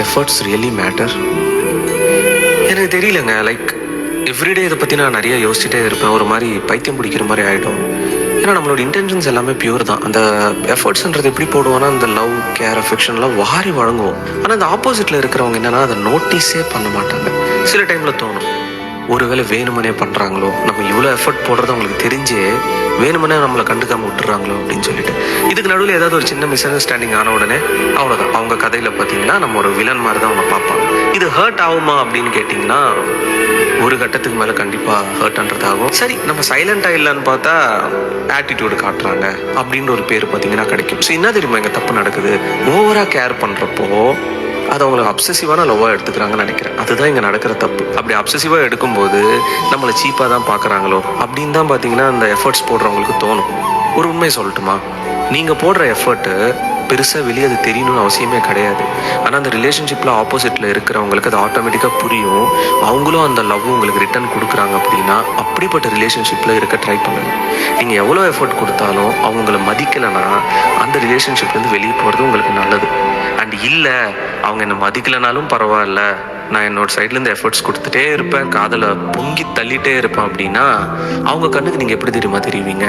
Efforts really matter. எனக்கு தெரியலங்க, like everyday இதை பற்றி நான் நிறைய யோசிச்சுட்டே இருப்பேன். ஒரு மாதிரி பைத்தியம் பிடிக்கிற மாதிரி ஆகிடும். ஏன்னா நம்மளோட இன்டென்ஷன்ஸ் எல்லாமே பியூர் தான். அந்த எஃபர்ட்ஸ்ன்றது எப்படி போடுவோன்னா அந்த லவ், கேர், அஃபெக்ஷன்லாம் வாரி வழங்குவோம். ஆனால் அந்த ஆப்போசிட்டில் இருக்கிறவங்க என்னென்னா அதை நோட்டீஸே பண்ண மாட்டாங்க. சில டைமில் தோணும், ஒருவேளை வேணுமனே பண்ணுறாங்களோ, நம்ம இவ்வளோ எஃபர்ட் போடுறது அவங்களுக்கு தெரிஞ்சே வேணுமனே நம்மளை கண்டுக்காமல் விட்டுறாங்களோ அப்படின்னு சொல்லிட்டு. இதுக்கு நடுவில் ஏதாவது ஒரு சின்ன மிஸ் அண்டர்ஸ்டாண்டிங் ஆன உடனே அவ்வளோதான், அவங்க கதையில் பார்த்தீங்கன்னா நம்ம ஒரு வில்லன் மாதிரி தான் அவங்க பார்ப்பாங்க. இது ஹர்ட் ஆகுமா அப்படின்னு கேட்டிங்கன்னா ஒரு கட்டத்துக்கு மேலே கண்டிப்பாக ஹர்ட்ன்றது ஆகும். சரி, நம்ம சைலண்டாக இல்லைன்னு பார்த்தா ஆட்டிடியூடு காட்டுறாங்க அப்படின்ற ஒரு பேர் பார்த்தீங்கன்னா கிடைக்கும். ஸோ என்ன தெரியுமா இங்கே தப்பு நடக்குது? ஓவராக கேர் பண்ணுறப்போ அது அவங்களுக்கு அப்சசிவான லவ்வாக எடுத்துக்கிறாங்கன்னு நினைக்கிறேன். அதுதான் இங்கே நடக்கிற தப்பு. அப்படி அப்சசிவாக எடுக்கும்போது நம்மளை சீப்பாக தான் பார்க்குறாங்களோ அப்படின்னு தான் பார்த்தீங்கன்னா அந்த எஃபர்ட்ஸ் போடுறவங்களுக்கு தோணும். ஒரு உண்மையை சொல்லட்டுமா, நீங்கள் போடுற எஃபர்ட்டு பெருசாக வெளியே அது தெரியணும்னு அவசியமே கிடையாது. ஆனால் அந்த ரிலேஷன்ஷிப்பில் ஆப்போசிட்டில் இருக்கிறவங்களுக்கு அது ஆட்டோமேட்டிக்காக புரியும். அவங்களும் அந்த லவ் உங்களுக்கு ரிட்டர்ன் கொடுக்குறாங்க அப்படின்னா அப்படிப்பட்ட ரிலேஷன்ஷிப்பில் இருக்க ட்ரை பண்ணுங்கள். நீங்கள் எவ்வளோ எஃபர்ட் கொடுத்தாலும் அவங்கள மதிக்கலைன்னா அந்த ரிலேஷன்ஷிப்லேருந்து வெளியே போகிறது உங்களுக்கு நல்லது. அண்ட் இல்லை, அவங்க என்னை மதிக்கலைனாலும் பரவாயில்ல, நான் என்னோட சைட்லேருந்து எஃபர்ட்ஸ் கொடுத்துட்டே இருப்பேன், காதலை பொங்கி தள்ளிட்டே இருப்பேன் அப்படின்னா அவங்க கண்ணுக்கு நீங்கள் எப்படி தெரியுமா தெரிவிங்க?